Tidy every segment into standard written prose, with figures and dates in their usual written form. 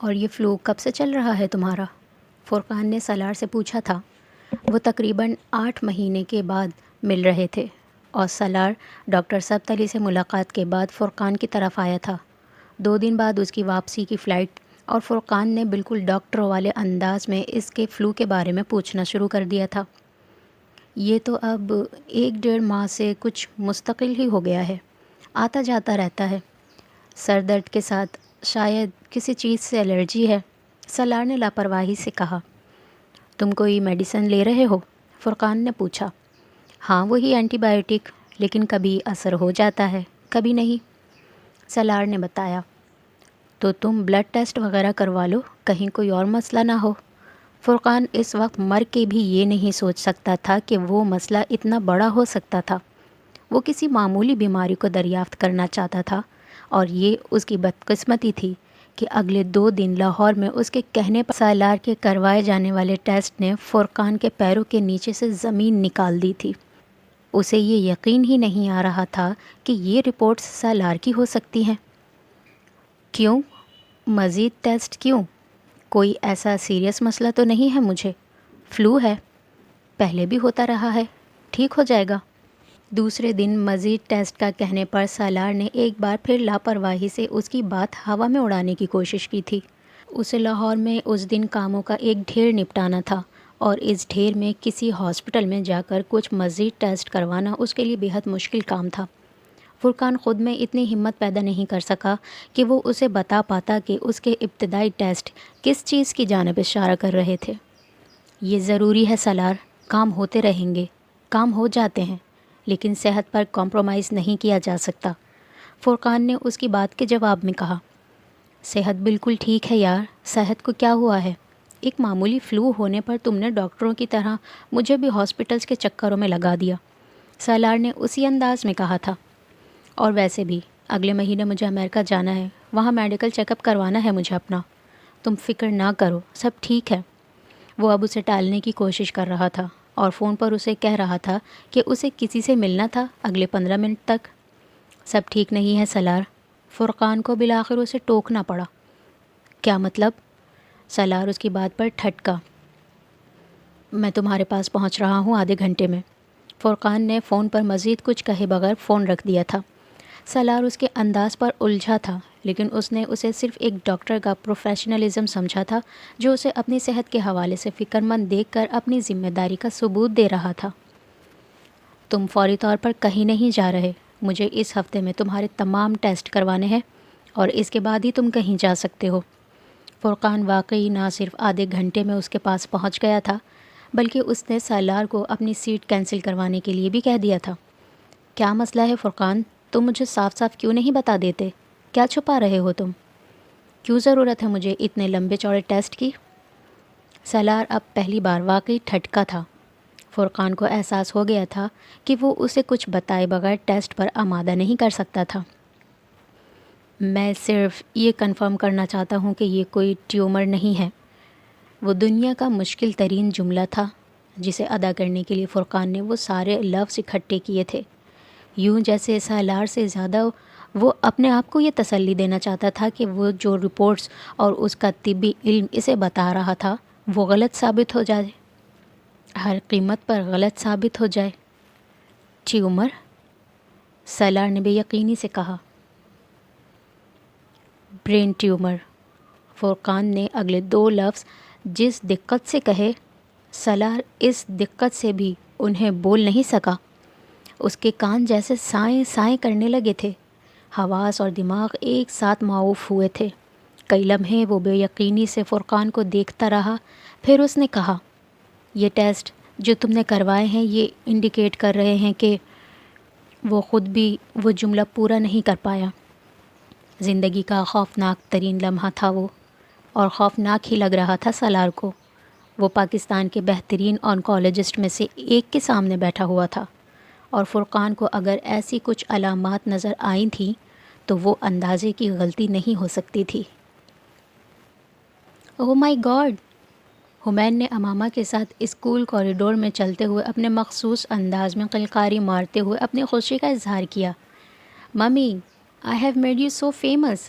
اور یہ فلو کب سے چل رہا ہے تمہارا؟ فرقان نے سالار سے پوچھا تھا۔ وہ تقریباً 8 مہینے کے بعد مل رہے تھے اور سالار ڈاکٹر سبت علی سے ملاقات کے بعد فرقان کی طرف آیا تھا۔ 2 دن بعد اس کی واپسی کی فلائٹ، اور فرقان نے بالکل ڈاکٹروں والے انداز میں اس کے فلو کے بارے میں پوچھنا شروع کر دیا تھا۔ یہ تو اب 1 ڈیڑھ ماہ سے کچھ مستقل ہی ہو گیا ہے، آتا جاتا رہتا ہے، سر درد کے ساتھ شاید کسی چیز سے الرجی ہے، سالار نے لاپرواہی سے کہا۔ تم کوئی میڈیسن لے رہے ہو؟ فرقان نے پوچھا۔ ہاں، وہی اینٹی بائیوٹک، لیکن کبھی اثر ہو جاتا ہے کبھی نہیں، سالار نے بتایا۔ تو تم بلڈ ٹیسٹ وغیرہ کروا لو، کہیں کوئی اور مسئلہ نہ ہو۔ فرقان اس وقت مر کے بھی یہ نہیں سوچ سکتا تھا کہ وہ مسئلہ اتنا بڑا ہو سکتا تھا۔ وہ کسی معمولی بیماری کو دریافت کرنا چاہتا تھا، اور یہ اس کی بدقسمتی تھی کہ اگلے 2 دن لاہور میں اس کے کہنے پر سالار کے کروائے جانے والے ٹیسٹ نے فرقان کے پیروں کے نیچے سے زمین نکال دی تھی۔ اسے یہ یقین ہی نہیں آ رہا تھا کہ یہ رپورٹس سالار کی ہو سکتی ہیں۔ کیوں؟ مزید ٹیسٹ کیوں؟ کوئی ایسا سیریس مسئلہ تو نہیں ہے مجھے؟ فلو ہے، پہلے بھی ہوتا رہا ہے، ٹھیک ہو جائے گا۔ دوسرے دن مزید ٹیسٹ کا کہنے پر سالار نے ایک بار پھر لاپرواہی سے اس کی بات ہوا میں اڑانے کی کوشش کی تھی۔ اسے لاہور میں اس دن کاموں کا ایک ڈھیر نپٹانا تھا، اور اس ڈھیر میں کسی ہاسپٹل میں جا کر کچھ مزید ٹیسٹ کروانا اس کے لیے بہت مشکل کام تھا۔ فرقان خود میں اتنی ہمت پیدا نہیں کر سکا کہ وہ اسے بتا پاتا کہ اس کے ابتدائی ٹیسٹ کس چیز کی جانب اشارہ کر رہے تھے۔ یہ ضروری ہے سالار، کام ہوتے رہیں گے، کام ہو جاتے ہیں، لیکن صحت پر کمپرومائز نہیں کیا جا سکتا، فرقان نے اس کی بات کے جواب میں کہا۔ صحت بالکل ٹھیک ہے یار، صحت کو کیا ہوا ہے؟ ایک معمولی فلو ہونے پر تم نے ڈاکٹروں کی طرح مجھے بھی ہاسپٹلز کے چکروں میں لگا دیا، سالار نے اسی انداز میں کہا تھا۔ اور ویسے بھی اگلے مہینے مجھے امریکہ جانا ہے، وہاں میڈیکل چیک اپ کروانا ہے مجھے اپنا، تم فکر نہ کرو، سب ٹھیک ہے۔ وہ اب اسے ٹالنے کی کوشش کر رہا تھا اور فون پر اسے کہہ رہا تھا کہ اسے کسی سے ملنا تھا اگلے 15 منٹ تک۔ سب ٹھیک نہیں ہے سالار، فرقان کو بالآخر اسے ٹوکنا پڑا۔ کیا مطلب؟ سالار اس کی بات پر ٹھٹکا۔ میں تمہارے پاس پہنچ رہا ہوں آدھے گھنٹے میں۔ فرقان نے فون پر مزید کچھ کہے بغیر فون رکھ دیا تھا۔ سالار اس کے انداز پر الجھا تھا، لیکن اس نے اسے صرف ایک ڈاکٹر کا پروفیشنلزم سمجھا تھا جو اسے اپنی صحت کے حوالے سے فکر مند دیکھ کر اپنی ذمہ داری کا ثبوت دے رہا تھا۔ تم فوری طور پر کہیں نہیں جا رہے، مجھے اس ہفتے میں تمہارے تمام ٹیسٹ کروانے ہیں، اور اس کے بعد ہی تم کہیں جا سکتے ہو۔ فرقان واقعی نہ صرف آدھے گھنٹے میں اس کے پاس پہنچ گیا تھا، بلکہ اس نے سالار کو اپنی سیٹ کینسل کروانے کے لیے بھی کہہ دیا تھا۔ کیا مسئلہ ہے فرقان؟ تم مجھے صاف صاف کیوں نہیں بتا دیتے؟ کیا چھپا رہے ہو تم؟ کیوں ضرورت ہے مجھے اتنے لمبے چوڑے ٹیسٹ کی؟ سالار اب پہلی بار واقعی ٹھٹکا تھا۔ فرقان کو احساس ہو گیا تھا کہ وہ اسے کچھ بتائے بغیر ٹیسٹ پر آمادہ نہیں کر سکتا تھا۔ میں صرف یہ کنفرم کرنا چاہتا ہوں کہ یہ کوئی ٹیومر نہیں ہے۔ وہ دنیا کا مشکل ترین جملہ تھا جسے ادا کرنے کے لیے فرقان نے وہ سارے لفظ اکٹھے کیے تھے، یوں جیسے سالار سے زیادہ وہ اپنے آپ کو یہ تسلی دینا چاہتا تھا کہ وہ جو رپورٹس اور اس کا طبی علم اسے بتا رہا تھا وہ غلط ثابت ہو جائے، ہر قیمت پر غلط ثابت ہو جائے۔ ٹیومر؟ سالار نے بے یقینی سے کہا۔ برین ٹیومر، فرقان نے اگلے 2 لفظ جس دقت سے کہے، سالار اس دقت سے بھی انہیں بول نہیں سکا۔ اس کے کان جیسے سائیں سائیں کرنے لگے تھے، حواس اور دماغ ایک ساتھ معاوف ہوئے تھے۔ کئی لمحے وہ بے یقینی سے فرقان کو دیکھتا رہا، پھر اس نے کہا، یہ ٹیسٹ جو تم نے کروائے ہیں یہ انڈیکیٹ کر رہے ہیں کہ وہ خود بھی وہ جملہ پورا نہیں کر پایا۔ زندگی کا خوفناک ترین لمحہ تھا وہ، اور خوفناک ہی لگ رہا تھا سالار کو۔ وہ پاکستان کے بہترین آنکولوجسٹ میں سے ایک کے سامنے بیٹھا ہوا تھا، اور فرقان کو اگر ایسی کچھ علامات نظر آئی تھیں تو وہ اندازے کی غلطی نہیں ہو سکتی تھی۔ اوہ مائی گاڈ! حمین نے امامہ کے ساتھ اسکول کوریڈور میں چلتے ہوئے اپنے مخصوص انداز میں قلقاری مارتے ہوئے اپنی خوشی کا اظہار کیا۔ Mummy, I have made you so famous!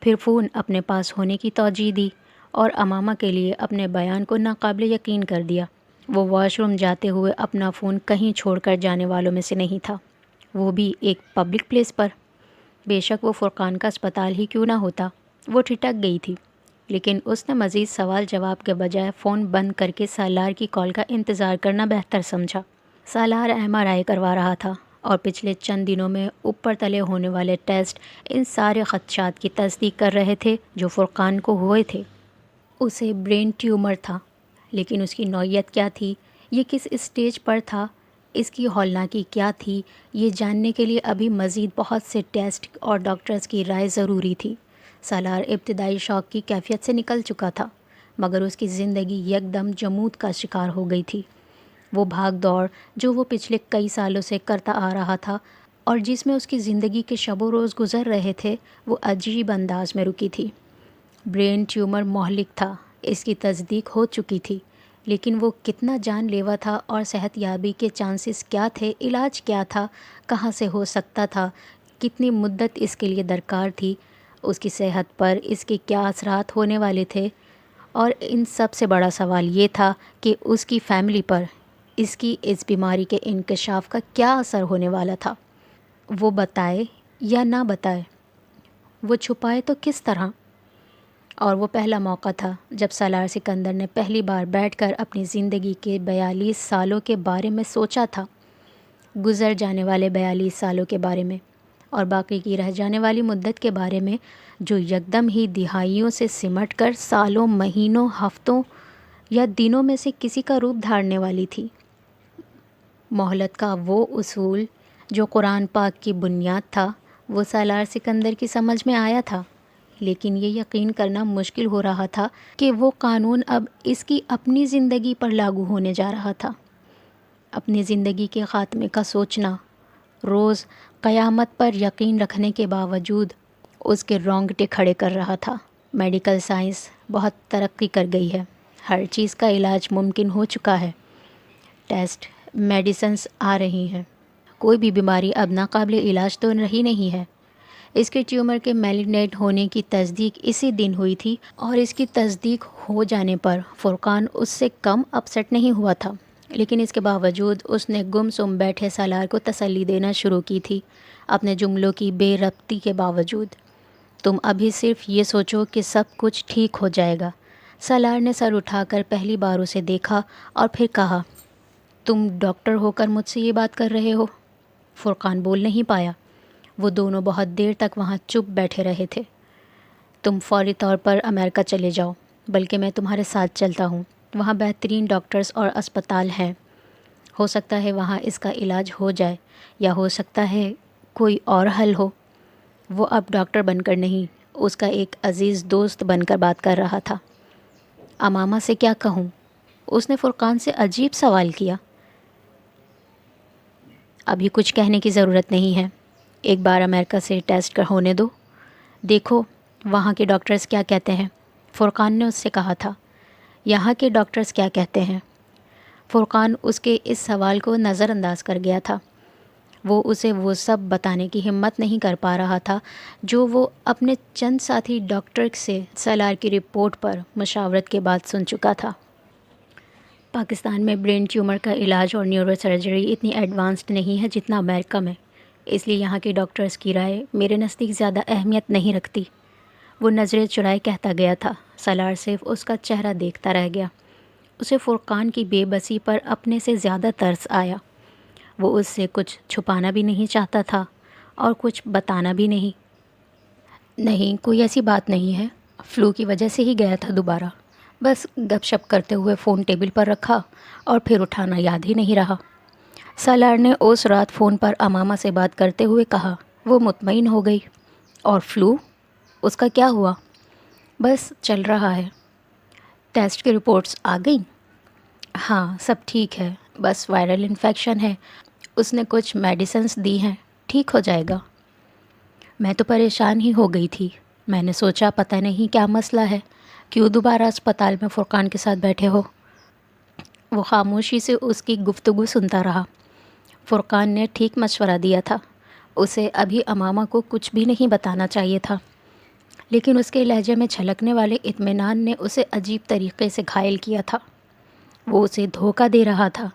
پھر فون اپنے پاس ہونے کی توجہ دی اور امامہ کے لیے اپنے بیان کو ناقابل یقین کر دیا۔ وہ واش روم جاتے ہوئے اپنا فون کہیں چھوڑ کر جانے والوں میں سے نہیں تھا، وہ بھی ایک پبلک پلیس پر۔ بے شک وہ فرقان کا اسپتال ہی کیوں نہ ہوتا، وہ ٹھٹک گئی تھی، لیکن اس نے مزید سوال جواب کے بجائے فون بند کر کے سالار کی کال کا انتظار کرنا بہتر سمجھا۔ سالار MRI کروا رہا تھا اور پچھلے چند دنوں میں اوپر تلے ہونے والے ٹیسٹ ان سارے خدشات کی تصدیق کر رہے تھے جو فرقان کو ہوئے تھے۔ اسے برین ٹیومر تھا، لیکن اس کی نوعیت کیا تھی، یہ کس اسٹیج پر تھا، اس کی ہولناکی کیا تھی، یہ جاننے کے لیے ابھی مزید بہت سے ٹیسٹ اور ڈاکٹرز کی رائے ضروری تھی۔ سالار ابتدائی شوق کی کیفیت سے نکل چکا تھا، مگر اس کی زندگی یکدم جمود کا شکار ہو گئی تھی۔ وہ بھاگ دوڑ جو وہ پچھلے کئی سالوں سے کرتا آ رہا تھا اور جس میں اس کی زندگی کے شب و روز گزر رہے تھے، وہ عجیب انداز میں رکی تھی۔ برین ٹیومر مہلک تھا، اس کی تصدیق ہو چکی تھی، لیکن وہ کتنا جان لیوا تھا اور صحت یابی کے چانسز کیا تھے، علاج کیا تھا، کہاں سے ہو سکتا تھا، کتنی مدت اس کے لیے درکار تھی، اس کی صحت پر اس کے کیا اثرات ہونے والے تھے، اور ان سب سے بڑا سوال یہ تھا کہ اس کی فیملی پر اس کی اس بیماری کے انکشاف کا کیا اثر ہونے والا تھا۔ وہ بتائے یا نہ بتائے، وہ چھپائے تو کس طرح؟ اور وہ پہلا موقع تھا جب سالار سکندر نے پہلی بار بیٹھ کر اپنی زندگی کے 42 سالوں کے بارے میں سوچا تھا، گزر جانے والے 42 سالوں کے بارے میں، اور باقی کی رہ جانے والی مدت کے بارے میں جو یکدم ہی دہائیوں سے سمٹ کر سالوں، مہینوں، ہفتوں یا دنوں میں سے کسی کا روپ دھارنے والی تھی۔ مہلت کا وہ اصول جو قرآن پاک کی بنیاد تھا، وہ سالار سکندر کی سمجھ میں آیا تھا، لیکن یہ یقین کرنا مشکل ہو رہا تھا کہ وہ قانون اب اس کی اپنی زندگی پر لاگو ہونے جا رہا تھا۔ اپنی زندگی کے خاتمے کا سوچنا روز قیامت پر یقین رکھنے کے باوجود اس کے رونگٹے کھڑے کر رہا تھا۔ میڈیکل سائنس بہت ترقی کر گئی ہے، ہر چیز کا علاج ممکن ہو چکا ہے، ٹیسٹ، میڈیسنز آ رہی ہیں، کوئی بھی بیماری اب ناقابل علاج تو رہی نہیں ہے۔ اس کے ٹیومر کے میلگنیٹ ہونے کی تصدیق اسی دن ہوئی تھی، اور اس کی تصدیق ہو جانے پر فرقان اس سے کم اپسٹ نہیں ہوا تھا، لیکن اس کے باوجود اس نے گم سم بیٹھے سالار کو تسلی دینا شروع کی تھی، اپنے جملوں کی بے ربطی کے باوجود۔ تم ابھی صرف یہ سوچو کہ سب کچھ ٹھیک ہو جائے گا۔ سالار نے سر اٹھا کر پہلی بار اسے دیکھا اور پھر کہا، تم ڈاکٹر ہو کر مجھ سے یہ بات کر رہے ہو؟ فرقان بول نہیں پایا، وہ دونوں بہت دیر تک وہاں چپ بیٹھے رہے تھے۔ تم فوری طور پر امریکہ چلے جاؤ، بلکہ میں تمہارے ساتھ چلتا ہوں، وہاں بہترین ڈاکٹرز اور اسپتال ہیں، ہو سکتا ہے وہاں اس کا علاج ہو جائے، یا ہو سکتا ہے کوئی اور حل ہو۔ وہ اب ڈاکٹر بن کر نہیں، اس کا ایک عزیز دوست بن کر بات کر رہا تھا۔ امامہ سے کیا کہوں؟ اس نے فرقان سے عجیب سوال کیا۔ ابھی کچھ کہنے کی ضرورت نہیں ہے، ایک بار امریکہ سے ٹیسٹ ہونے دو، دیکھو وہاں کے ڈاکٹرز کیا کہتے ہیں۔ فرقان نے اس سے کہا تھا، یہاں کے ڈاکٹرز کیا کہتے ہیں؟ فرقان اس کے اس سوال کو نظر انداز کر گیا تھا، وہ اسے وہ سب بتانے کی ہمت نہیں کر پا رہا تھا جو وہ اپنے چند ساتھی ڈاکٹر سے سالار کی رپورٹ پر مشاورت کے بعد سن چکا تھا۔ پاکستان میں برین ٹیومر کا علاج اور نیورو سرجری اتنی ایڈوانسڈ نہیں ہے جتنا امریکہ میں، اس لیے یہاں کے ڈاکٹرز کی رائے میرے نزدیک زیادہ اہمیت نہیں رکھتی۔ وہ نظریں چرائے کہتا گیا تھا۔ سالار صرف اس کا چہرہ دیکھتا رہ گیا۔ اسے فرقان کی بے بسی پر اپنے سے زیادہ ترس آیا۔ وہ اس سے کچھ چھپانا بھی نہیں چاہتا تھا اور کچھ بتانا بھی نہیں۔ نہیں، کوئی ایسی بات نہیں ہے، فلو کی وجہ سے ہی گیا تھا دوبارہ، بس گپ شپ کرتے ہوئے فون ٹیبل پر رکھا اور پھر اٹھانا یاد ہی نہیں رہا۔ سالار نے اس رات فون پر امامہ سے بات کرتے ہوئے کہا۔ وہ مطمئن ہو گئی۔ اور فلو؟ اس کا کیا ہوا؟ بس چل رہا ہے۔ ٹیسٹ کی رپورٹس آ گئیں؟ ہاں، سب ٹھیک ہے، بس وائرل انفیکشن ہے، اس نے کچھ میڈیسنز دی ہیں، ٹھیک ہو جائے گا۔ میں تو پریشان ہی ہو گئی تھی، میں نے سوچا پتہ نہیں کیا مسئلہ ہے، کیوں دوبارہ اسپتال میں فرقان کے ساتھ بیٹھے ہو؟ وہ خاموشی سے اس کی گفتگو سنتا رہا۔ فرقان نے ٹھیک مشورہ دیا تھا، اسے ابھی امامہ کو کچھ بھی نہیں بتانا چاہیے تھا۔ لیکن اس کے لہجے میں چھلکنے والے اطمینان نے اسے عجیب طریقے سے گھائل کیا تھا۔ وہ اسے دھوکہ دے رہا تھا۔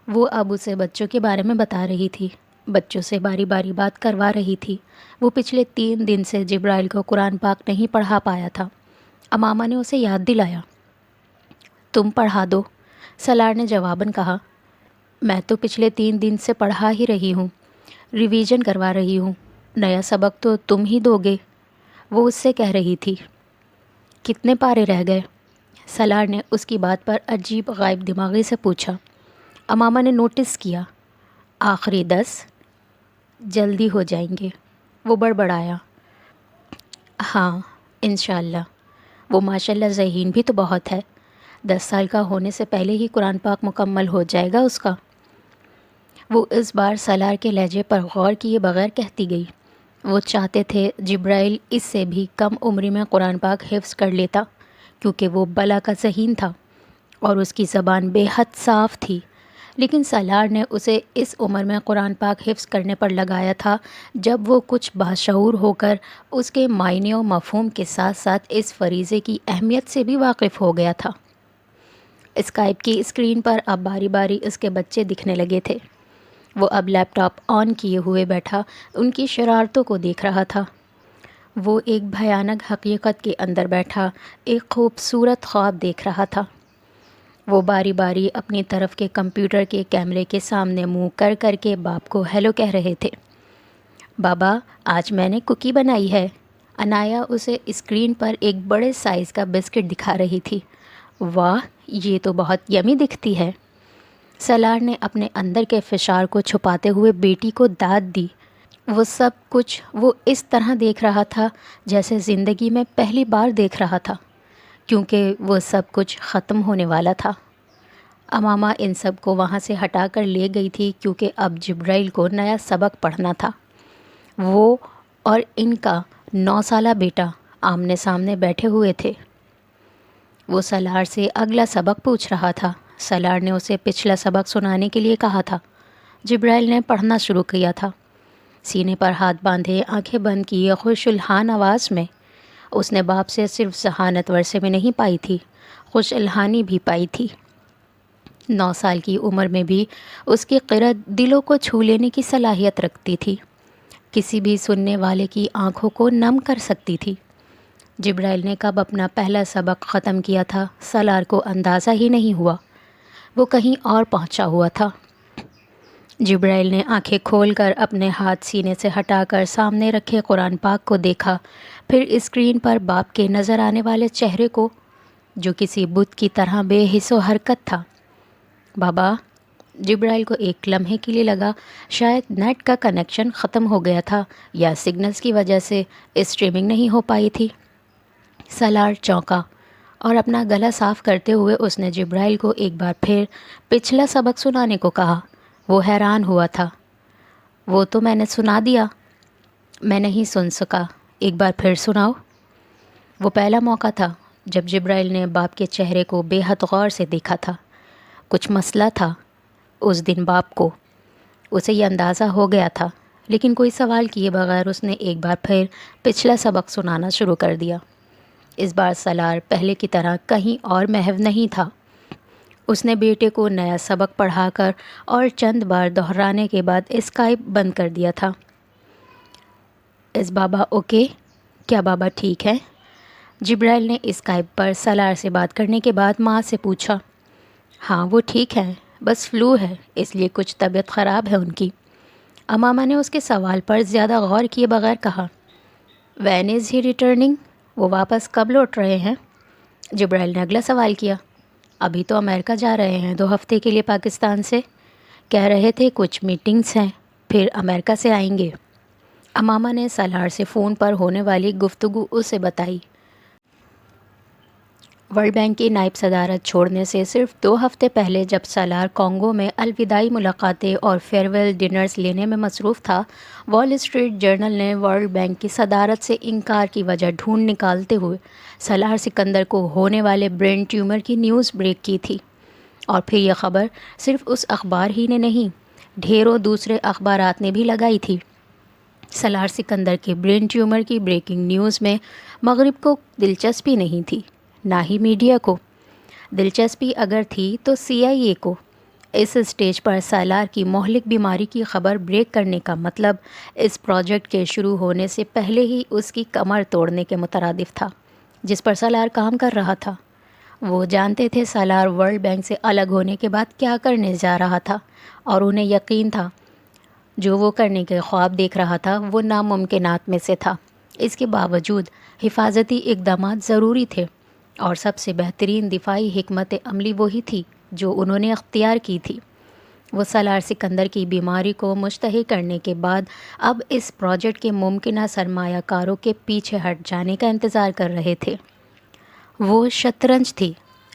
وہ اب اسے بچوں کے بارے میں بتا رہی تھی، بچوں سے باری باری بات کروا رہی تھی۔ وہ پچھلے 3 دن سے جبرائیل کو قرآن پاک نہیں پڑھا پایا تھا۔ امامہ نے اسے یاد دلایا۔ تم پڑھا دو، سالار نے جواباً کہا۔ میں تو پچھلے 3 دن سے پڑھا ہی رہی ہوں، ریویژن کروا رہی ہوں، نیا سبق تو تم ہی دو گے، وہ اس سے کہہ رہی تھی۔ کتنے پارے رہ گئے؟ سالار نے اس کی بات پر عجیب غائب دماغی سے پوچھا۔ امامہ نے نوٹس کیا۔ آخری 10 جلدی ہو جائیں گے، وہ بڑبڑایا۔ ہاں انشاءاللہ، وہ ماشاءاللہ ذہین بھی تو بہت ہے، 10 سال کا ہونے سے پہلے ہی قرآن پاک مکمل ہو جائے گا اس کا۔ وہ اس بار سالار کے لہجے پر غور کیے بغیر کہتی گئی۔ وہ چاہتے تھے جبرائیل اس سے بھی کم عمری میں قرآن پاک حفظ کر لیتا، کیونکہ وہ بلا کا ذہین تھا اور اس کی زبان بے حد صاف تھی، لیکن سالار نے اسے اس عمر میں قرآن پاک حفظ کرنے پر لگایا تھا جب وہ کچھ باشعور ہو کر اس کے معنی و مفہوم کے ساتھ ساتھ اس فریضے کی اہمیت سے بھی واقف ہو گیا تھا۔ اسکائپ کی اسکرین پر اب باری باری اس کے بچے دکھنے لگے تھے۔ وہ اب لیپ ٹاپ آن کیے ہوئے بیٹھا ان کی شرارتوں کو دیکھ رہا تھا۔ وہ ایک بھیانک حقیقت کے اندر بیٹھا ایک خوبصورت خواب دیکھ رہا تھا۔ وہ باری باری اپنی طرف کے کمپیوٹر کے کیمرے کے سامنے منہ کر کر کے باپ کو ہیلو کہہ رہے تھے۔ بابا آج میں نے کوکی بنائی ہے۔ انایا اسے اسکرین پر ایک بڑے سائز کا بسکٹ دکھا رہی تھی۔ واہ، یہ تو بہت یمی دکھتی ہے۔ سالار نے اپنے اندر کے فشار کو چھپاتے ہوئے بیٹی کو داد دی۔ وہ سب کچھ وہ اس طرح دیکھ رہا تھا جیسے زندگی میں پہلی بار دیکھ رہا تھا، کیونکہ وہ سب کچھ ختم ہونے والا تھا۔ امامہ ان سب کو وہاں سے ہٹا کر لے گئی تھی کیونکہ اب جبرائیل کو نیا سبق پڑھنا تھا۔ وہ اور ان کا 9 سالہ بیٹا آمنے سامنے بیٹھے ہوئے تھے۔ وہ سالار سے اگلا سبق پوچھ رہا تھا۔ سالار نے اسے پچھلا سبق سنانے کے لیے کہا تھا۔ جبرائیل نے پڑھنا شروع کیا تھا، سینے پر ہاتھ باندھے، آنکھیں بند کیے، خوش الحان آواز میں۔ اس نے باپ سے صرف ذہانت ورثے میں نہیں پائی تھی، خوش الحانی بھی پائی تھی۔ 9 سال کی عمر میں بھی اس کی قرأت دلوں کو چھو لینے کی صلاحیت رکھتی تھی، کسی بھی سننے والے کی آنکھوں کو نم کر سکتی تھی۔ جبرائیل نے کب اپنا پہلا سبق ختم کیا تھا سالار کو اندازہ ہی نہیں ہوا، وہ کہیں اور پہنچا ہوا تھا۔ جبرائیل نے آنکھیں کھول کر اپنے ہاتھ سینے سے ہٹا کر سامنے رکھے قرآن پاک کو دیکھا، پھر اسکرین پر باپ کے نظر آنے والے چہرے کو جو کسی بت کی طرح بے حس و حرکت تھا۔ بابا، جبرائیل کو ایک لمحے کے لیے لگا شاید نیٹ کا کنیکشن ختم ہو گیا تھا یا سگنلز کی وجہ سے اسٹریمنگ نہیں ہو پائی تھی۔ سالار چونکا اور اپنا گلا صاف کرتے ہوئے اس نے جبرائیل کو ایک بار پھر پچھلا سبق سنانے کو کہا۔ وہ حیران ہوا تھا۔ وہ تو میں نے سنا دیا۔ میں نہیں سن سکا، ایک بار پھر سناؤ۔ وہ پہلا موقع تھا جب جبرائیل نے باپ کے چہرے کو بے حد غور سے دیکھا تھا۔ کچھ مسئلہ تھا اس دن باپ کو، اسے یہ اندازہ ہو گیا تھا، لیکن کوئی سوال کیے بغیر اس نے ایک بار پھر پچھلا سبق سنانا شروع کر دیا۔ اس بار سالار پہلے کی طرح کہیں اور محو نہیں تھا۔ اس نے بیٹے کو نیا سبق پڑھا کر اور چند بار دہرانے کے بعد اسکائپ بند کر دیا تھا۔ اس بابا اوکے؟ کیا بابا ٹھیک ہے؟ جبرائیل نے اسکائپ پر سالار سے بات کرنے کے بعد ماں سے پوچھا۔ ہاں وہ ٹھیک ہے، بس فلو ہے، اس لیے کچھ طبیعت خراب ہے ان کی۔ امامہ نے اس کے سوال پر زیادہ غور کیے بغیر کہا۔ When is he returning? وہ واپس کب لوٹ رہے ہیں؟ جبرائیل نے اگلا سوال کیا۔ ابھی تو امریکہ جا رہے ہیں 2 ہفتے کے لیے پاکستان سے، کہہ رہے تھے کچھ میٹنگز ہیں، پھر امریکہ سے آئیں گے۔ امامہ نے سالار سے فون پر ہونے والی گفتگو اسے بتائی۔ ورلڈ بینک کی نائب صدارت چھوڑنے سے صرف 2 ہفتے پہلے جب سالار کانگو میں الوداعی ملاقاتیں اور فیئرویل ڈنرز لینے میں مصروف تھا، وال اسٹریٹ جرنل نے ورلڈ بینک کی صدارت سے انکار کی وجہ ڈھونڈ نکالتے ہوئے سالار سکندر کو ہونے والے برین ٹیومر کی نیوز بریک کی تھی۔ اور پھر یہ خبر صرف اس اخبار ہی نے نہیں، ڈھیروں دوسرے اخبارات نے بھی لگائی تھی۔ سالار سکندر کے برین ٹیومر کی بریکنگ نیوز میں مغرب کو دلچسپی نہیں تھی، نہ ہی میڈیا کو۔ دلچسپی اگر تھی تو CIA کو۔ اس اسٹیج پر سالار کی مہلک بیماری کی خبر بریک کرنے کا مطلب اس پروجیکٹ کے شروع ہونے سے پہلے ہی اس کی کمر توڑنے کے مترادف تھا، جس پر سالار کام کر رہا تھا۔ وہ جانتے تھے سالار ورلڈ بینک سے الگ ہونے کے بعد کیا کرنے جا رہا تھا، اور انہیں یقین تھا جو وہ کرنے کے خواب دیکھ رہا تھا وہ ناممکنات میں سے تھا۔ اس کے باوجود حفاظتی اقدامات ضروری تھے، اور سب سے بہترین دفاعی حکمت عملی وہی تھی جو انہوں نے اختیار کی تھی۔ وہ سالار سکندر کی بیماری کو مشتہر کرنے کے بعد اب اس پروجیکٹ کے ممکنہ سرمایہ کاروں کے پیچھے ہٹ جانے کا انتظار کر رہے تھے۔ وہ شطرنج تھی۔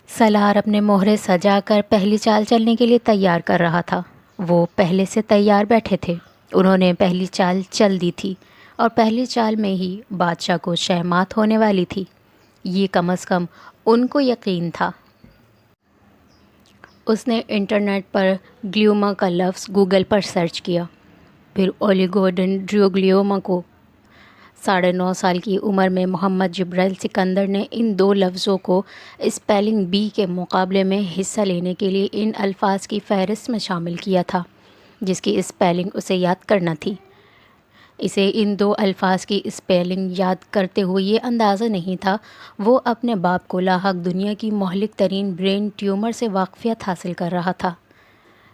سالار اپنے مہرے سجا کر پہلی چال چلنے کے لیے تیار کر رہا تھا۔ وہ پہلے سے تیار بیٹھے تھے۔ انہوں نے پہلی چال چل دی تھی، اور پہلی چال میں ہی بادشاہ کو شہمات ہونے والی تھی، یہ کم از کم ان کو یقین تھا۔ اس نے انٹرنیٹ پر گلیوما کا لفظ گوگل پر سرچ کیا، پھر اولیگوڈنڈروگلیوما کو۔ 9.5 سال کی عمر میں محمد جبرائیل سکندر نے ان 2 لفظوں کو اسپیلنگ بی کے مقابلے میں حصہ لینے کے لیے ان الفاظ کی فہرست میں شامل کیا تھا جس کی اسپیلنگ اسے یاد کرنا تھی۔ اسے ان 2 الفاظ کی اسپیلنگ یاد کرتے ہوئے یہ اندازہ نہیں تھا وہ اپنے باپ کو لاحق دنیا کی مہلک ترین برین ٹیومر سے واقفیت حاصل کر رہا تھا۔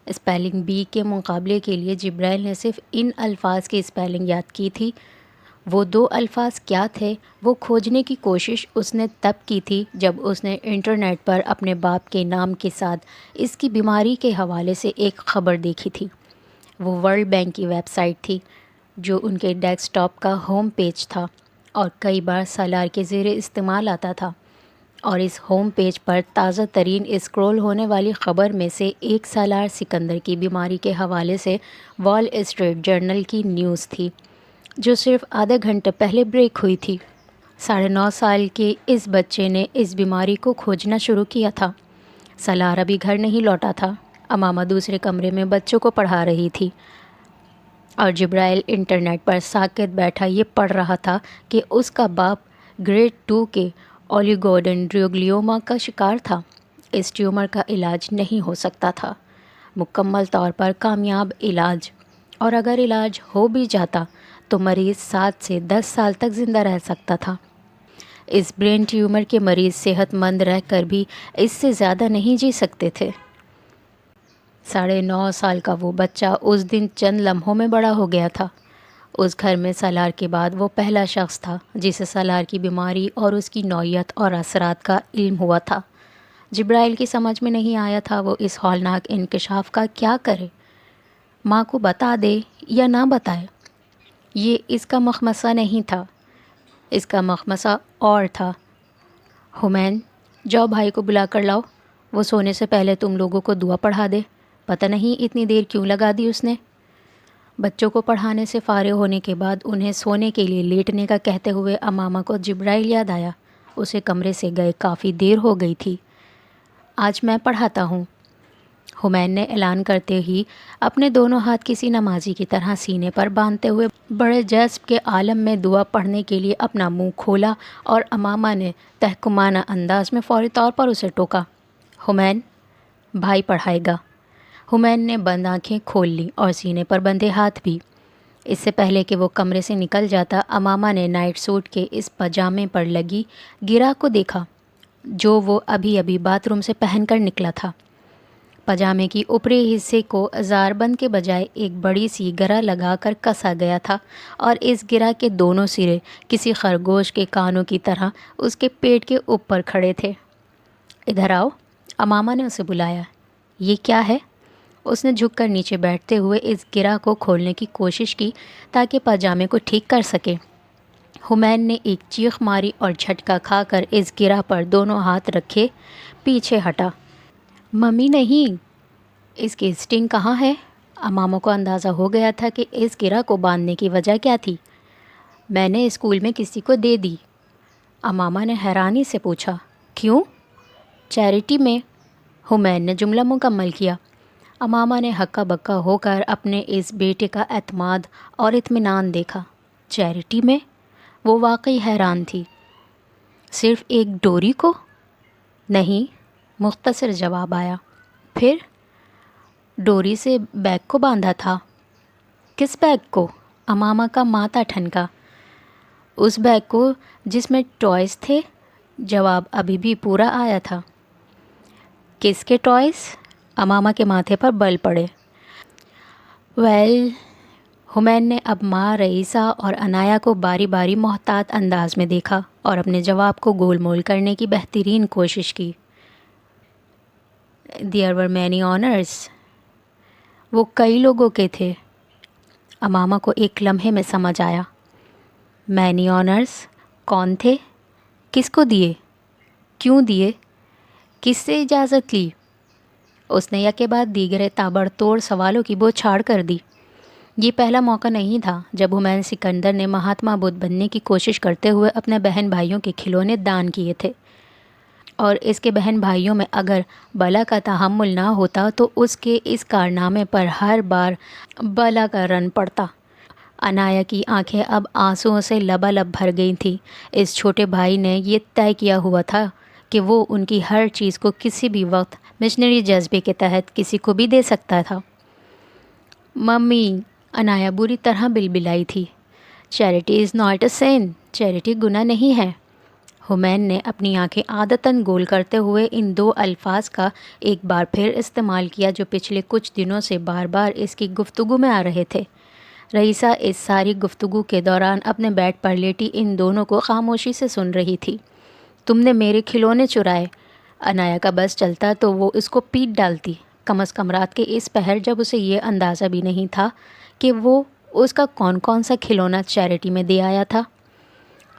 اسپیلنگ بی کے مقابلے کے لیے جبرائیل نے صرف ان الفاظ کی اسپیلنگ یاد کی تھی۔ وہ 2 الفاظ کیا تھے وہ کھوجنے کی کوشش اس نے تب کی تھی جب اس نے انٹرنیٹ پر اپنے باپ کے نام کے ساتھ اس کی بیماری کے حوالے سے ایک خبر دیکھی تھی۔ وہ ورلڈ بینک کی ویب سائٹ تھی جو ان کے ڈیسک ٹاپ کا ہوم پیج تھا اور کئی بار سالار کے زیر استعمال آتا تھا، اور اس ہوم پیج پر تازہ ترین اسکرول ہونے والی خبر میں سے ایک سالار سکندر کی بیماری کے حوالے سے وال اسٹریٹ جرنل کی نیوز تھی جو صرف آدھے گھنٹے پہلے بریک ہوئی تھی۔ 9.5 سال کے اس بچے نے اس بیماری کو کھوجنا شروع کیا تھا۔ سالار ابھی گھر نہیں لوٹا تھا۔ امامہ دوسرے کمرے میں بچوں کو پڑھا رہی تھی، اور جبرائیل انٹرنیٹ پر ساکت بیٹھا یہ پڑھ رہا تھا کہ اس کا باپ گریڈ 2 کے اولیگوڈنڈروگلیوما کا شکار تھا۔ اس ٹیومر کا علاج نہیں ہو سکتا تھا، مکمل طور پر کامیاب علاج، اور اگر علاج ہو بھی جاتا تو مریض 7 سے 10 سال تک زندہ رہ سکتا تھا۔ اس برین ٹیومر کے مریض صحت مند رہ کر بھی اس سے زیادہ نہیں جی سکتے تھے۔ 9.5 سال کا وہ بچہ اس دن چند لمحوں میں بڑا ہو گیا تھا۔ اس گھر میں سالار کے بعد وہ پہلا شخص تھا جسے سالار کی بیماری اور اس کی نوعیت اور اثرات کا علم ہوا تھا۔ جبرائیل کی سمجھ میں نہیں آیا تھا وہ اس ہولناک انکشاف کا کیا کرے، ماں کو بتا دے یا نہ بتائے۔ یہ اس کا مخمصہ نہیں تھا، اس کا مخمصہ اور تھا۔ حمین، جاؤ بھائی کو بلا کر لاؤ، وہ سونے سے پہلے تم لوگوں کو دعا پڑھا دے۔ پتہ نہیں اتنی دیر کیوں لگا دی اس نے۔ بچوں کو پڑھانے سے فارغ ہونے کے بعد انہیں سونے کے لیے لیٹنے کا کہتے ہوئے امامہ کو جبرائیل یاد آیا۔ اسے کمرے سے گئے کافی دیر ہو گئی تھی۔ آج میں پڑھاتا ہوں، حمین نے اعلان کرتے ہی اپنے دونوں ہاتھ کسی نمازی کی طرح سینے پر باندھتے ہوئے بڑے جذب کے عالم میں دعا پڑھنے کے لیے اپنا منہ کھولا، اور امامہ نے تحکمانہ انداز میں فوری طور پر اسے ٹوکا۔ حمین، بھائی پڑھائے گا۔ حمین نے بند آنکھیں کھول لیں اور سینے پر بندھے ہاتھ بھی۔ اس سے پہلے کہ وہ کمرے سے نکل جاتا، امامہ نے نائٹ سوٹ کے اس پاجامے پر لگی گرہ کو دیکھا جو وہ ابھی ابھی باتھ روم سے پہن کر نکلا تھا۔ پاجامے کی اوپری حصے کو زار بند کے بجائے ایک بڑی سی گرہ لگا کر کسا گیا تھا، اور اس گرہ کے دونوں سرے کسی خرگوش کے کانوں کی طرح اس کے پیٹ کے اوپر کھڑے تھے۔ ادھر آؤ، امامہ نے اسے بلایا۔ یہ کیا ہے؟ اس نے جھک کر نیچے بیٹھتے ہوئے اس گرہ کو کھولنے کی کوشش کی تاکہ پاجامے کو ٹھیک کر سکے۔ حمین نے ایک چیخ ماری اور جھٹکا کھا کر اس گرہ پر دونوں ہاتھ رکھے پیچھے ہٹا۔ ممی نہیں، اس کی اسٹنگ کہاں ہے؟ امامہ کو اندازہ ہو گیا تھا کہ اس گرہ کو باندھنے کی وجہ کیا تھی۔ میں نے اسکول میں کسی کو دے دی، امامہ نے حیرانی سے پوچھا۔ کیوں؟ چیریٹی میں، حمین نے جملہ مکمل کیا۔ امامہ نے ہکا بکا ہو کر اپنے اس بیٹے کا اعتماد اور اطمینان دیکھا۔ چیریٹی میں؟ وہ واقعی حیران تھی۔ صرف ایک ڈوری کو؟ نہیں، مختصر جواب آیا۔ پھر؟ ڈوری سے بیگ کو باندھا تھا۔ کس بیگ کو؟ امامہ کا ماتھا ٹھنکا۔ اس بیگ کو جس میں ٹوائز تھے۔ جواب ابھی بھی پورا آیا تھا۔ کس کے ٹوائز؟ امامہ کے ماتھے پر بل پڑے۔ ویل، حمین نے اب ماں، رئیسہ اور عنایہ کو باری باری محتاط انداز میں دیکھا اور اپنے جواب کو گول مول کرنے کی بہترین کوشش کی۔ There were many honors. وہ کئی لوگوں کے تھے۔ امامہ کو ایک لمحے میں سمجھ آیا۔ many honors؟ کون تھے؟ کس کو دیے؟ کیوں دیے؟ کس سے اجازت لی؟ اس نے یکے بعد دیگرے تابڑ توڑ سوالوں کی بوچھاڑ کر دی۔ یہ پہلا موقع نہیں تھا جب حمین سکندر نے مہاتما بدھ بننے کی کوشش کرتے ہوئے اپنے بہن بھائیوں کے کھلونے دان کیے تھے، اور اس کے بہن بھائیوں میں اگر بلا کا تحمل نہ ہوتا تو اس کے اس کارنامے پر ہر بار بلا کا رن پڑتا۔ عنایہ کی آنکھیں اب آنسوؤں سے لبالب بھر گئی تھیں۔ اس چھوٹے بھائی نے یہ طے کیا ہوا تھا کہ وہ ان کی ہر چیز کو کسی بھی وقت مشنری جذبے کے تحت کسی کو بھی دے سکتا تھا۔ ممی، عنایہ بری طرح بلبلائی تھی۔ Charity is not a sin. Charity گناہ نہیں ہے۔ حمین نے اپنی آنکھیں عادتاً گول کرتے ہوئے ان دو الفاظ کا ایک بار پھر استعمال کیا جو پچھلے کچھ دنوں سے بار بار اس کی گفتگو میں آ رہے تھے۔ رئیسہ اس ساری گفتگو کے دوران اپنے بیڈ پر لیٹی ان دونوں کو خاموشی سے سن رہی تھی۔ تم نے میرے کھلونے چرائے۔ عنایہ کا بس چلتا تو وہ اس کو پیٹ ڈالتی، کم از کم رات کے اس پہر جب اسے یہ اندازہ بھی نہیں تھا کہ وہ اس کا کون کون سا کھلونا چیریٹی میں دے آیا تھا۔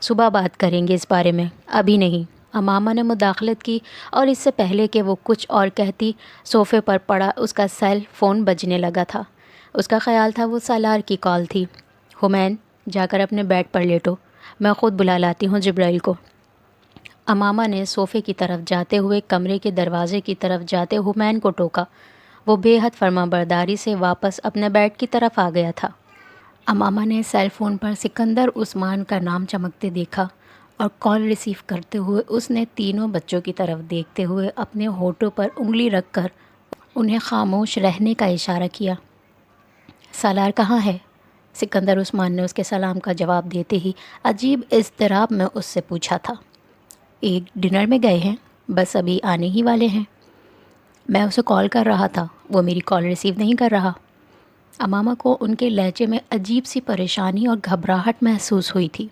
صبح بات کریں گے اس بارے میں، ابھی نہیں، امامہ نے مداخلت کی، اور اس سے پہلے کہ وہ کچھ اور کہتی صوفے پر پڑا اس کا سیل فون بجنے لگا تھا۔ اس کا خیال تھا وہ سالار کی کال تھی۔ حمین، جا کر اپنے بیڈ پر لیٹو، میں خود بلا لاتی ہوں جبرائیل کو۔ امامہ نے صوفے کی طرف جاتے ہوئے کمرے کے دروازے کی طرف جاتے حمین کو ٹوکا۔ وہ بے حد فرما برداری سے واپس اپنے بیڈ کی طرف آ گیا تھا۔ امامہ نے سیل فون پر سکندر عثمان کا نام چمکتے دیکھا اور کال ریسیو کرتے ہوئے اس نے تینوں بچوں کی طرف دیکھتے ہوئے اپنے ہونٹوں پر انگلی رکھ کر انہیں خاموش رہنے کا اشارہ کیا۔ سالار کہاں ہے؟ سکندر عثمان نے اس کے سلام کا جواب دیتے ہی عجیب اضطراب میں اس سے پوچھا تھا۔ ایک ڈنر میں گئے ہیں، بس ابھی آنے ہی والے ہیں۔ میں اسے کال کر رہا تھا، وہ میری کال ریسیو نہیں کر رہا۔ امامہ کو ان کے لہجے میں عجیب سی پریشانی اور گھبراہٹ محسوس ہوئی تھی۔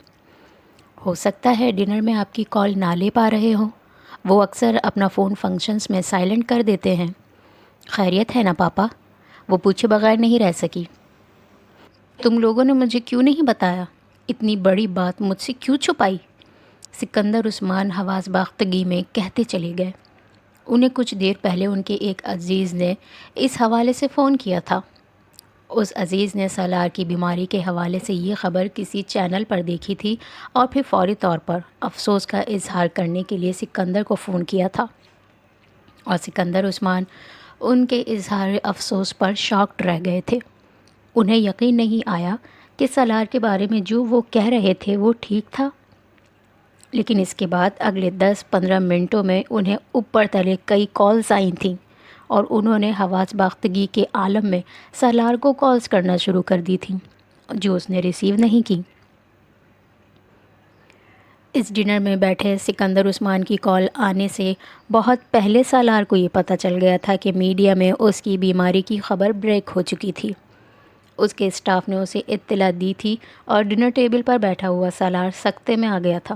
ہو سکتا ہے ڈنر میں آپ کی کال نہ لے پا رہے ہوں، وہ اکثر اپنا فون فنکشنز میں سائلنٹ کر دیتے ہیں۔ خیریت ہے نا پاپا؟ وہ پوچھے بغیر نہیں رہ سکی۔ تم لوگوں نے مجھے کیوں نہیں بتایا؟ اتنی بڑی بات مجھ سے کیوں چھپائی؟ سکندر عثمان حواس باختگی میں کہتے چلے گئے۔ انہیں کچھ دیر پہلے ان کے ایک عزیز نے اس حوالے سے فون کیا تھا۔ اس عزیز نے سالار کی بیماری کے حوالے سے یہ خبر کسی چینل پر دیکھی تھی اور پھر فوری طور پر افسوس کا اظہار کرنے کے لیے سکندر کو فون کیا تھا، اور سکندر عثمان ان کے اظہار افسوس پر شاکڈ رہ گئے تھے۔ انہیں یقین نہیں آیا کہ سالار کے بارے میں جو وہ کہہ رہے تھے وہ ٹھیک تھا، لیکن اس کے بعد اگلے 10-15 منٹوں میں انہیں اوپر تلے کئی کالز آئی تھیں، اور انہوں نے حواس باختگی کے عالم میں سالار کو کالز کرنا شروع کر دی تھیں جو اس نے ریسیو نہیں کی۔ اس ڈنر میں بیٹھے سکندر عثمان کی کال آنے سے بہت پہلے سالار کو یہ پتہ چل گیا تھا کہ میڈیا میں اس کی بیماری کی خبر بریک ہو چکی تھی۔ اس کے اسٹاف نے اسے اطلاع دی تھی، اور ڈنر ٹیبل پر بیٹھا ہوا سالار سکتے میں آ گیا تھا۔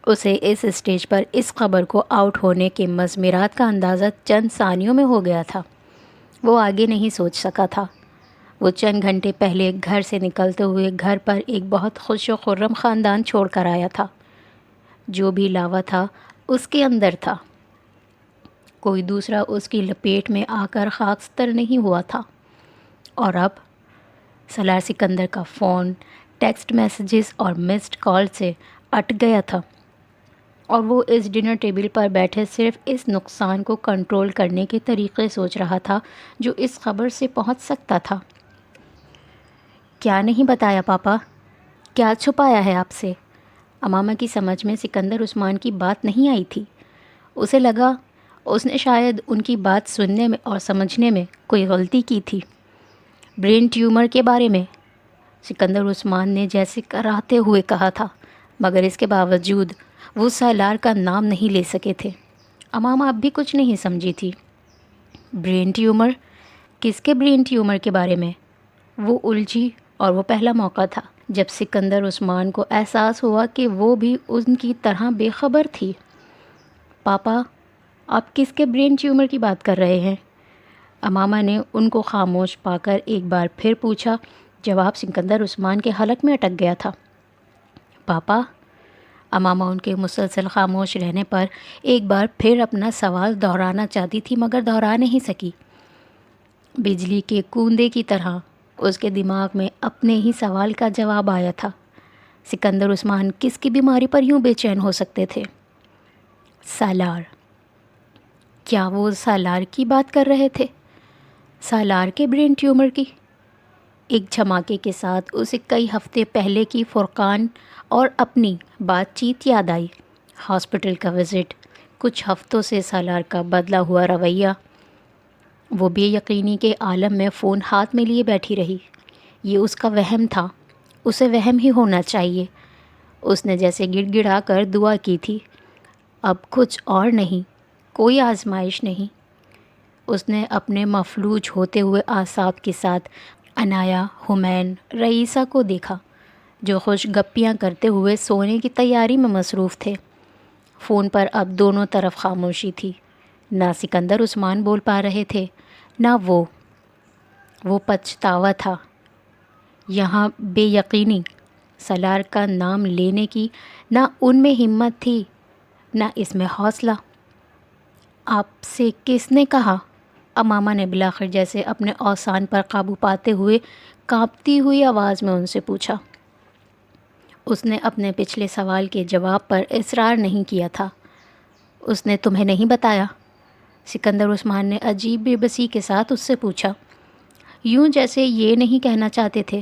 اسے اس اسٹیج پر اس خبر کو آؤٹ ہونے کے مضمرات کا اندازہ چند ثانیوں میں ہو گیا تھا۔ وہ آگے نہیں سوچ سکا تھا۔ وہ چند گھنٹے پہلے گھر سے نکلتے ہوئے گھر پر ایک بہت خوش و خرم خاندان چھوڑ کر آیا تھا۔ جو بھی لاوا تھا اس کے اندر تھا، کوئی دوسرا اس کی لپیٹ میں آ کر خاکستر نہیں ہوا تھا۔ اور اب سالار سکندر کا فون ٹیکسٹ میسیجز اور مسڈ کال سے اٹ گیا تھا، اور وہ اس ڈنر ٹیبل پر بیٹھے صرف اس نقصان کو کنٹرول کرنے کے طریقے سوچ رہا تھا جو اس خبر سے پہنچ سکتا تھا۔ کیا نہیں بتایا پاپا؟ کیا چھپایا ہے آپ سے؟ امامہ کی سمجھ میں سکندر عثمان کی بات نہیں آئی تھی۔ اسے لگا اس نے شاید ان کی بات سننے میں اور سمجھنے میں کوئی غلطی کی تھی۔ برین ٹیومر کے بارے میں سکندر عثمان نے جیسے کراہتے ہوئے کہا تھا، مگر اس کے باوجود وہ سالار کا نام نہیں لے سکے تھے۔ امامہ اب بھی کچھ نہیں سمجھی تھی۔ Brain tumour? کس کے برین ٹیومر کے بارے میں؟ وہ الجھی، اور وہ پہلا موقع تھا جب سکندر عثمان کو احساس ہوا کہ وہ بھی ان کی طرح بے خبر تھی۔ پاپا، آپ کس کے برین ٹیومر کی بات کر رہے ہیں؟ امامہ نے ان کو خاموش پا کر ایک بار پھر پوچھا۔ جواب سکندر عثمان کے حلق میں اٹک گیا تھا۔ پاپا؟ امامہ ان کے مسلسل خاموش رہنے پر ایک بار پھر اپنا سوال دہرانا چاہتی تھی، مگر دہرا نہیں سکی۔ بجلی کے کوندے کی طرح اس کے دماغ میں اپنے ہی سوال کا جواب آیا تھا۔ سکندر عثمان کس کی بیماری پر یوں بے چین ہو سکتے تھے؟ سالار۔ کیا وہ سالار کی بات کر رہے تھے؟ سالار کے برین ٹیومر کی؟ ایک جھماکے کے ساتھ اسے کئی ہفتے پہلے کی فرقان اور اپنی بات چیت یاد آئی۔ ہاسپٹل کا وزٹ، کچھ ہفتوں سے سالار کا بدلا ہوا رویہ۔ وہ بے یقینی کے عالم میں فون ہاتھ میں لیے بیٹھی رہی۔ یہ اس کا وہم تھا، اسے وہم ہی ہونا چاہیے۔ اس نے جیسے گڑ گڑا کر دعا کی تھی، اب کچھ اور نہیں، کوئی آزمائش نہیں۔ اس نے اپنے مفلوج ہوتے ہوئے اعصاب کے ساتھ عنایا، حمین، رئیسہ کو دیکھا، جو خوش گپیاں کرتے ہوئے سونے کی تیاری میں مصروف تھے۔ فون پر اب دونوں طرف خاموشی تھی۔ نہ سکندر عثمان بول پا رہے تھے، نہ وہ پچھتاوا تھا۔ یہاں بے یقینی، سالار کا نام لینے کی نہ ان میں ہمت تھی، نہ اس میں حوصلہ۔ آپ سے کس نے کہا؟ امامہ نے بلاخر جیسے اپنے اوسان پر قابو پاتے ہوئے کانپتی ہوئی آواز میں ان سے پوچھا۔ اس نے اپنے پچھلے سوال کے جواب پر اصرار نہیں کیا تھا۔ اس نے تمہیں نہیں بتایا؟ سکندر عثمان نے عجیب بے بسی کے ساتھ اس سے پوچھا، یوں جیسے یہ نہیں کہنا چاہتے تھے،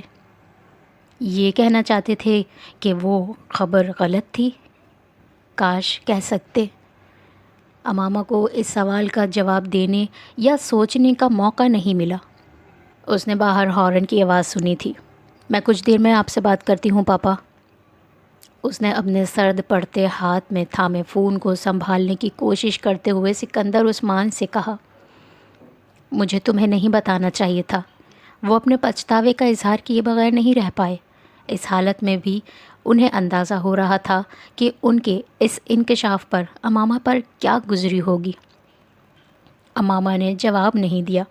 یہ کہنا چاہتے تھے کہ وہ خبر غلط تھی۔ کاش کہہ سکتے۔ امامہ کو اس سوال کا جواب دینے یا سوچنے کا موقع نہیں ملا۔ اس نے باہر ہارن کی آواز سنی تھی۔ میں کچھ دیر میں آپ سے بات کرتی ہوں پاپا۔ اس نے اپنے سرد پڑتے ہاتھ میں تھامے فون کو سنبھالنے کی کوشش کرتے ہوئے سکندر عثمان سے کہا، مجھے تمہیں نہیں بتانا چاہیے تھا۔ وہ اپنے پچھتاوے کا اظہار کیے بغیر نہیں رہ پائے۔ اس حالت میں بھی انہیں اندازہ ہو رہا تھا کہ ان کے اس انکشاف پر امامہ پر کیا گزری ہوگی۔ امامہ نے جواب نہیں دیا،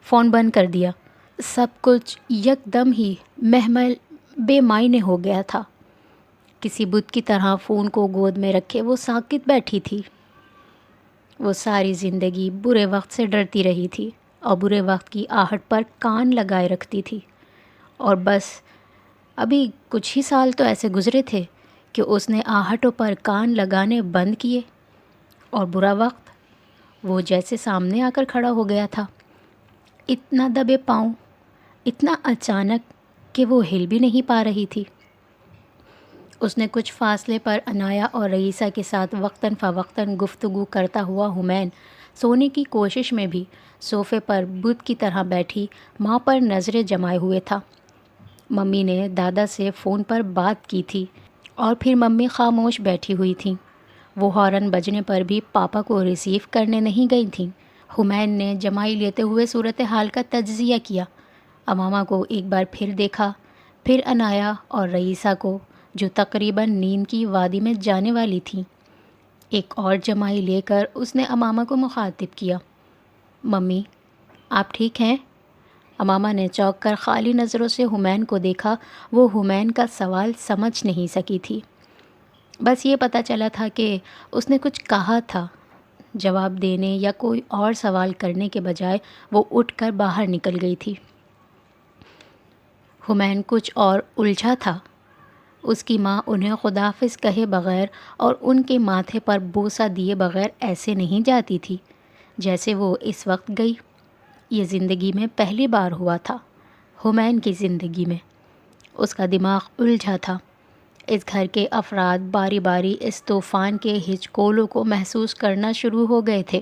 فون بند کر دیا۔ سب کچھ یکدم ہی مہمل بے معنی ہو گیا تھا۔ کسی بت کی طرح فون کو گود میں رکھے وہ ساکت بیٹھی تھی۔ وہ ساری زندگی برے وقت سے ڈرتی رہی تھی اور برے وقت کی آہٹ پر کان لگائے رکھتی تھی، اور بس ابھی کچھ ہی سال تو ایسے گزرے تھے کہ اس نے آہٹوں پر کان لگانے بند کیے، اور برا وقت وہ جیسے سامنے آ کر کھڑا ہو گیا تھا، اتنا دبے پاؤں، اتنا اچانک کہ وہ ہل بھی نہیں پا رہی تھی۔ اس نے کچھ فاصلے پر عنایا اور رئیسہ کے ساتھ وقتاً فوقتاً گفتگو کرتا ہوا حمین سونے کی کوشش میں بھی صوفے پر بت کی طرح بیٹھی ماں پر نظریں جمائے ہوئے تھا۔ ممی نے دادا سے فون پر بات کی تھی اور پھر ممی خاموش بیٹھی ہوئی تھیں۔ وہ ہارن بجنے پر بھی پاپا کو ریسیو کرنے نہیں گئی تھیں۔ حمین نے جمائی لیتے ہوئے صورتحال کا تجزیہ کیا، امامہ کو ایک بار پھر دیکھا، پھر عنایا اور رئیسہ کو، جو تقریباً نیند کی وادی میں جانے والی تھیں۔ ایک اور جمائی لے کر اس نے امامہ کو مخاطب کیا، ممی آپ ٹھیک ہیں؟ امامہ نے چونک کر خالی نظروں سے حمین کو دیکھا۔ وہ حمین کا سوال سمجھ نہیں سکی تھی، بس یہ پتہ چلا تھا کہ اس نے کچھ کہا تھا۔ جواب دینے یا کوئی اور سوال کرنے کے بجائے وہ اٹھ کر باہر نکل گئی تھی۔ حمین کچھ اور الجھا تھا۔ اس کی ماں انہیں خداحافظ کہے بغیر اور ان کے ماتھے پر بوسہ دیے بغیر ایسے نہیں جاتی تھی جیسے وہ اس وقت گئی۔ یہ زندگی میں پہلی بار ہوا تھا، حمین کی زندگی میں۔ اس کا دماغ الجھا تھا۔ اس گھر کے افراد باری باری اس طوفان کے ہچکولوں کو محسوس کرنا شروع ہو گئے تھے۔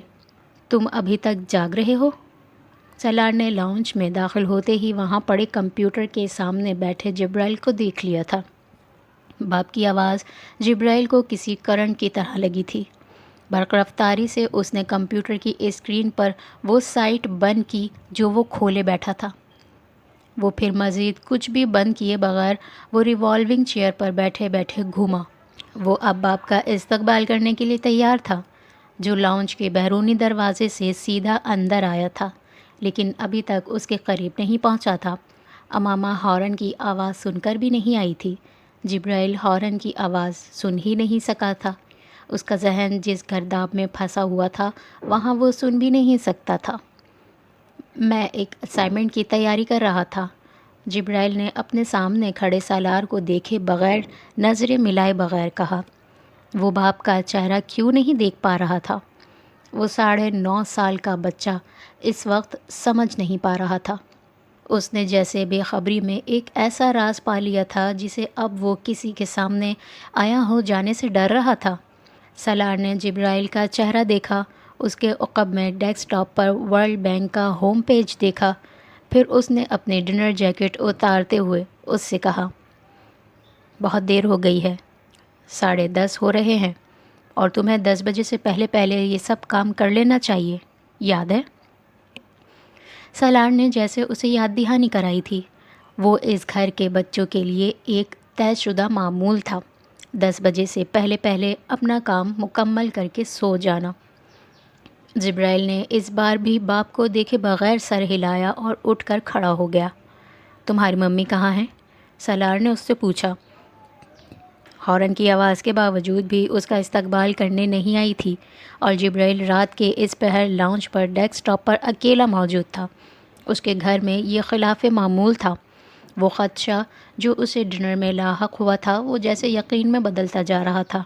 تم ابھی تک جاگ رہے ہو؟ سالار نے لاؤنج میں داخل ہوتے ہی وہاں پڑے کمپیوٹر کے سامنے بیٹھے جبرائیل کو دیکھ لیا تھا۔ باپ کی آواز جبرائیل کو کسی کرنٹ کی طرح لگی تھی۔ برق رفتاری سے اس نے کمپیوٹر کی اسکرین پر وہ سائٹ بند کی جو وہ کھولے بیٹھا تھا۔ وہ پھر مزید کچھ بھی بند کیے بغیر وہ ریوالونگ چیئر پر بیٹھے بیٹھے گھوما۔ وہ اب باپ کا استقبال کرنے کے لیے تیار تھا، جو لاؤنج کے بیرونی دروازے سے سیدھا اندر آیا تھا، لیکن ابھی تک اس کے قریب نہیں پہنچا تھا۔ امامہ ہارن کی آواز سن کر بھی نہیں آئی تھی۔ جبرائیل ہارن کی آواز سن ہی نہیں سکا تھا۔ اس کا ذہن جس گرداب میں پھنسا ہوا تھا وہاں وہ سن بھی نہیں سکتا تھا۔ میں ایک اسائنمنٹ کی تیاری کر رہا تھا، جبرائیل نے اپنے سامنے کھڑے سالار کو دیکھے بغیر نظریں ملائے بغیر کہا۔ وہ باپ کا چہرہ کیوں نہیں دیکھ پا رہا تھا؟ وہ 9.5 سال کا بچہ اس وقت سمجھ نہیں پا رہا تھا۔ اس نے جیسے بے خبری میں ایک ایسا راز پا لیا تھا جسے اب وہ کسی کے سامنے عیاں ہو جانے سے ڈر رہا تھا۔ سالار نے جبرائیل کا چہرہ دیکھا، اس کے عقب میں ڈیسک ٹاپ پر ورلڈ بینک کا ہوم پیج دیکھا، پھر اس نے اپنے ڈنر جیکٹ اتارتے ہوئے اس سے کہا، بہت دیر ہو گئی ہے، 10:30 ہو رہے ہیں، اور تمہیں 10 بجے سے پہلے یہ سب کام کر لینا چاہیے، یاد ہے؟ سالار نے جیسے اسے یاد دہانی کرائی تھی۔ وہ اس گھر کے بچوں کے لیے ایک طے شدہ معمول تھا، 10 بجے سے پہلے اپنا کام مکمل کر کے سو جانا۔ جبرائیل نے اس بار بھی باپ کو دیکھے بغیر سر ہلایا اور اٹھ کر کھڑا ہو گیا۔ تمہاری ممی کہاں ہیں؟ سالار نے اس سے پوچھا۔ ہارن کی آواز کے باوجود بھی اس کا استقبال کرنے نہیں آئی تھی، اور جبرائیل رات کے اس پہر لاؤنج پر ڈیسک ٹاپ پر اکیلا موجود تھا۔ اس کے گھر میں یہ خلاف معمول تھا۔ وہ خدشہ جو اسے ڈنر میں لاحق ہوا تھا وہ جیسے یقین میں بدلتا جا رہا تھا۔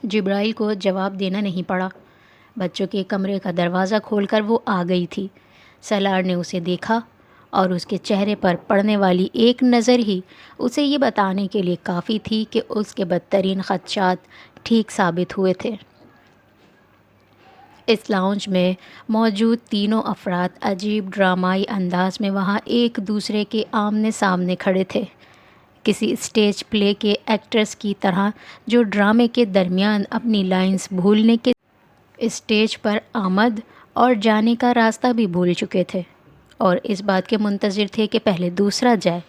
جبرائیل کو جواب دینا نہیں پڑا۔ بچوں کے کمرے کا دروازہ کھول کر وہ آ گئی تھی۔ سالار نے اسے دیکھا، اور اس کے چہرے پر پڑنے والی ایک نظر ہی اسے یہ بتانے کے لیے کافی تھی کہ اس کے بدترین خدشات ٹھیک ثابت ہوئے تھے۔ اس لاؤنج میں موجود تینوں افراد عجیب ڈرامائی انداز میں وہاں ایک دوسرے کے آمنے سامنے کھڑے تھے، کسی اسٹیج پلے کے ایکٹرز کی طرح جو ڈرامے کے درمیان اپنی لائنز بھولنے کے اسٹیج پر آمد اور جانے کا راستہ بھی بھول چکے تھے، اور اس بات کے منتظر تھے کہ پہلے دوسرا جائے۔